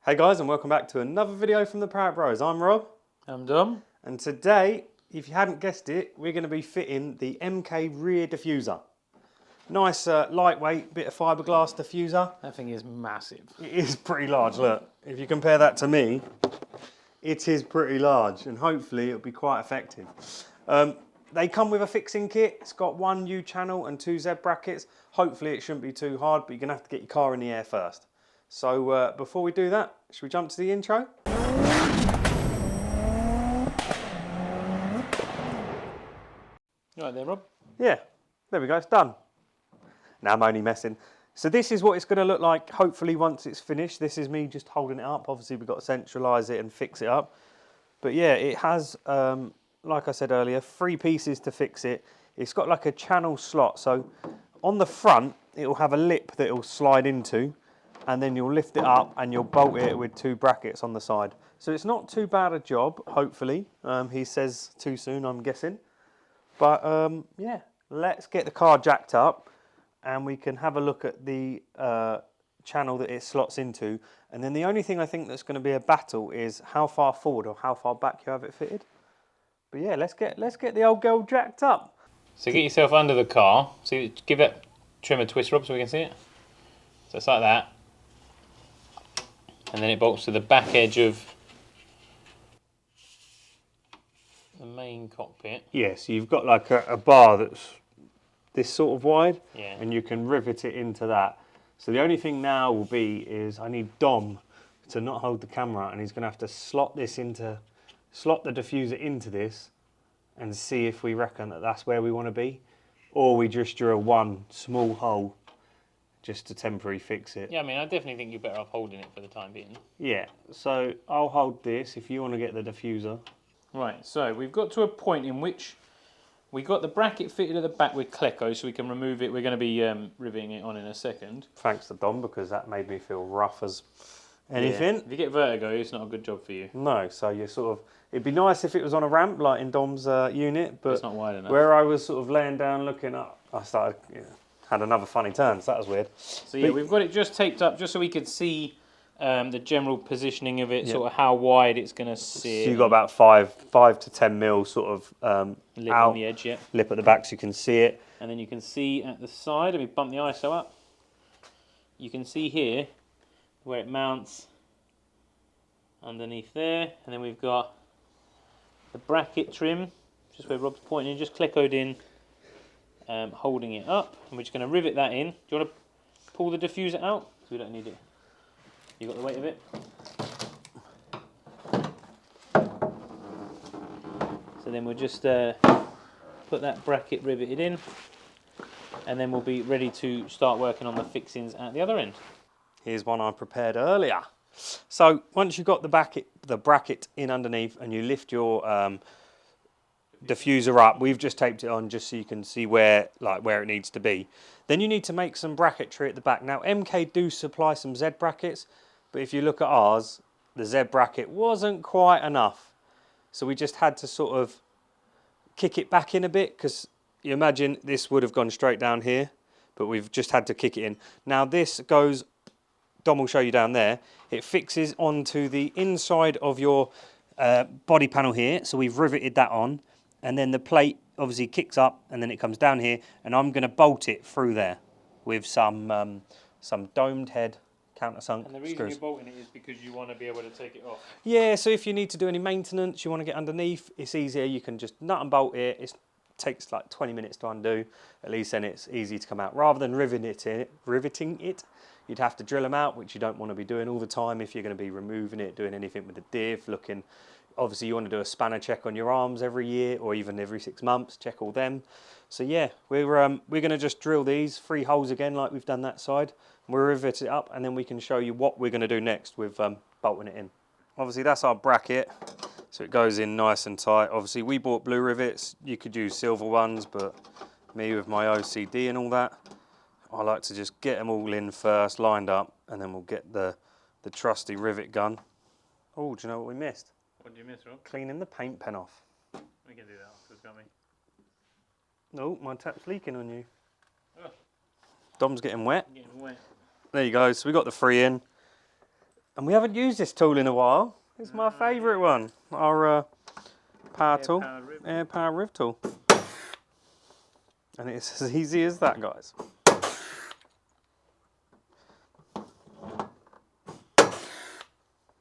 Hey guys, and welcome back to another video from the Parrott Bros. I'm Rob. I'm Dom. And today, if you hadn't guessed it, we're going to be fitting the MK rear diffuser. Nice lightweight bit of fiberglass diffuser. That thing is massive. It is pretty large, look. If you compare that to me, it is pretty large and hopefully it'll be quite effective. They come with a fixing kit. It's got one U channel and two Z brackets. Hopefully it shouldn't be too hard, but you're going to have to get your car in the air first. So before we do that, should we jump to the intro? Right then, Rob. Yeah, there we go, it's done. Now I'm only messing. So this is what it's going to look like, hopefully once it's finished. This is me just holding it up. Obviously we've got to centralise it and fix it up. But yeah, it has, like I said earlier, 3 pieces to fix it. It's got like a channel slot. So on the front, it'll have a lip that it'll slide into, and then you'll lift it up and you'll bolt it with 2 brackets on the side. So it's not too bad a job, hopefully. He says too soon, I'm guessing. But yeah, let's get the car jacked up and we can have a look at the channel that it slots into. And then the only thing I think that's going to be a battle is how far forward or how far back you have it fitted. But yeah, let's get the old girl jacked up. So get yourself under the car. See, give that trim a twist, Rob, so we can see it. So it's like that. And then it bolts to the back edge of the main cockpit. Yeah, so you've got like a bar that's this sort of wide, Yeah. and you can rivet it into that. So the only thing now will be is I need Dom to not hold the camera, and he's going to have to slot the diffuser into this and see if we reckon that that's where we want to be, or we just drill one small hole just to temporarily fix it. Yeah, I mean, I definitely think you're better off holding it for the time being. Yeah, so I'll hold this if you want to get the diffuser. Right, so we've got to a point in which we got the bracket fitted at the back with Clecco, so we can remove it. We're going to be riveting it on in a second. Thanks to Dom, because that made me feel rough as anything. Yeah. If you get vertigo, it's not a good job for you. No, so you're sort of, it'd be nice if it was on a ramp like in Dom's unit, but It's not wide enough. where I was sort of laying down looking up, I started, had another funny turn, so that was weird. So yeah, we've got it just taped up just so we could see the general positioning of it, sort of how wide it's going to sit. So you've got about 5 to 10 mil sort of lip out, on the edge, yeah. lip at the back so you can see it. And then you can see at the side, let me bump the ISO up. You can see here where it mounts underneath there. And then we've got the bracket trim, just where Rob's pointing, just Cleccoed in, holding it up. And we're just going to rivet that in. Do you want to pull the diffuser out? Because we don't need it. You got the weight of it? So then we'll just put that bracket riveted in, and then we'll be ready to start working on the fixings at the other end. Here's one I prepared earlier. So once you've got the bracket in underneath and you lift your diffuser up, we've just taped it on just so you can see where it needs to be. Then you need to make some bracketry at the back. Now MK do supply some Z brackets, but if you look at ours, the Z bracket wasn't quite enough. So we just had to sort of kick it back in a bit, because you imagine this would have gone straight down here, but we've just had to kick it in. Now this goes, Dom will show you down there, it fixes onto the inside of your body panel here, so we've riveted that on, and then the plate obviously kicks up and then it comes down here, and I'm going to bolt it through there with some domed head countersunk And the reason screws. you're bolting it is because you want to be able to take it off. Yeah, so if you need to do any maintenance, you want to get underneath, it's easier. You can just nut and bolt it. It takes like 20 minutes to undo. At least then it's easy to come out. Rather than riveting it, you'd have to drill them out, which you don't want to be doing all the time if you're going to be removing it, doing anything with the div, looking. Obviously, you want to do a spanner check on your arms every year or even every 6 months, check all them. So yeah, we're going to just drill these 3 holes again like we've done that side. We'll rivet it up and then we can show you what we're going to do next with bolting it in. Obviously that's our bracket, so it goes in nice and tight. Obviously we bought blue rivets, you could use silver ones, but me with my OCD and all that, I like to just get them all in first, lined up, and then we'll get the trusty rivet gun. Oh, do you know what we missed? What did you miss, Rob? Cleaning the paint pen off. We can do that afterwards, can't we? No, my tap's leaking on you. Oh. Dom's getting wet. Getting wet. There you go, so we got the 3 in. And we haven't used this tool in a while. It's my favourite one. Our power tool, air power riv tool. And it's as easy as that, guys.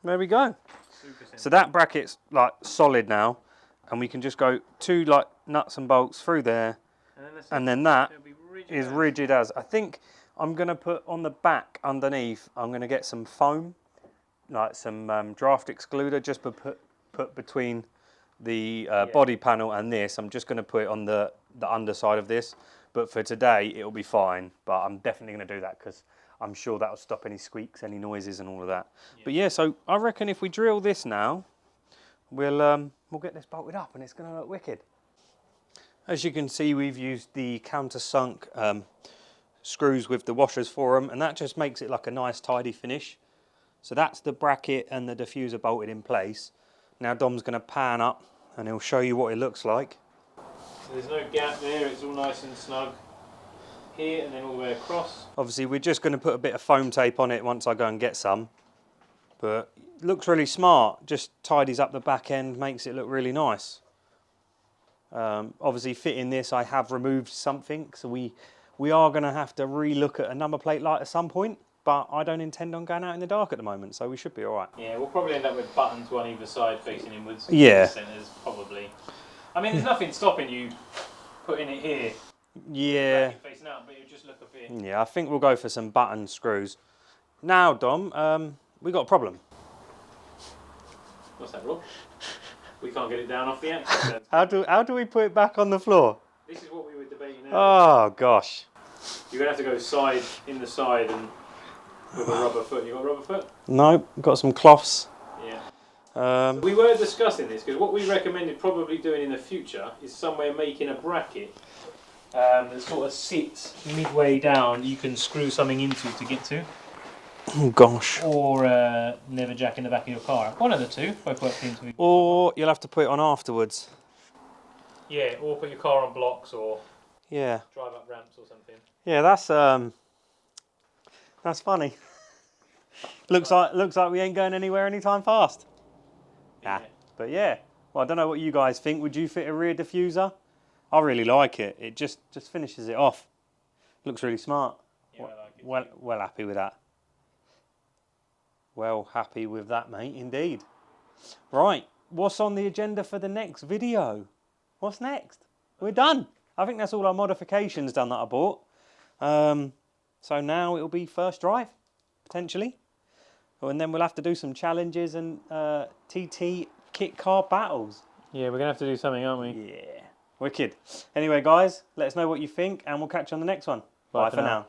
There we go. So that bracket's like solid now, and we can just go 2 like nuts and bolts through there, and then that is rigid as. I think I'm going to put on the back underneath, I'm going to get some foam, like some draft excluder, just put between the body panel and this. I'm just going to put it on the underside of this, but for today it'll be fine. But I'm definitely going to do that because I'm sure that'll stop any squeaks, any noises and all of that. Yeah. But yeah, so I reckon if we drill this now, we'll get this bolted up and it's going to look wicked. As you can see, we've used the countersunk screws with the washers for them, and that just makes it like a nice tidy finish. So that's the bracket and the diffuser bolted in place. Now Dom's going to pan up and he'll show you what it looks like. So there's no gap there, it's all nice and snug here and then all the way across. Obviously we're just going to put a bit of foam tape on it once I go and get some. But it looks really smart, just tidies up the back end, makes it look really nice. Obviously fitting this I have removed something, so we are going to have to re-look at a number plate light at some point, but I don't intend on going out in the dark at the moment, so we should be alright. Yeah, we'll probably end up with buttons one either side facing inwards. Yeah. Centres, probably. I mean, there's nothing stopping you putting it here. Yeah. Facing out, but it'll just look a bit. Yeah, I think we'll go for some button screws. Now, Dom, we got a problem. What's that, Rob? We can't get it down off the axle. How do we put it back on the floor? This is what we were debating earlier. Oh gosh. You're gonna have to go side in the side and with a rubber foot. You got a rubber foot? No, got some cloths. Yeah. We were discussing this because what we recommended probably doing in the future is somewhere making a bracket that sort of sits midway down. You can screw something into to get to. Oh gosh. Or never jack in the back of your car. One of the two. Both work into it. Or you'll have to put it on afterwards. Yeah, or put your car on blocks or yeah. drive up ramps or something. Yeah, that's funny. looks like we ain't going anywhere anytime fast. Yeah. But yeah. Well, I don't know what you guys think. Would you fit a rear diffuser? I really like it. It just finishes it off. Looks really smart. Yeah, I like it. Well happy with that. Well happy with that, mate, indeed. Right, what's on the agenda for the next video? What's next? We're done. I think that's all our modifications done that I bought. So now it'll be first drive, potentially. And then we'll have to do some challenges and TT kit car battles. Yeah, we're going to have to do something, aren't we? Yeah, wicked. Anyway, guys, let us know what you think and we'll catch you on the next one. Bye for now.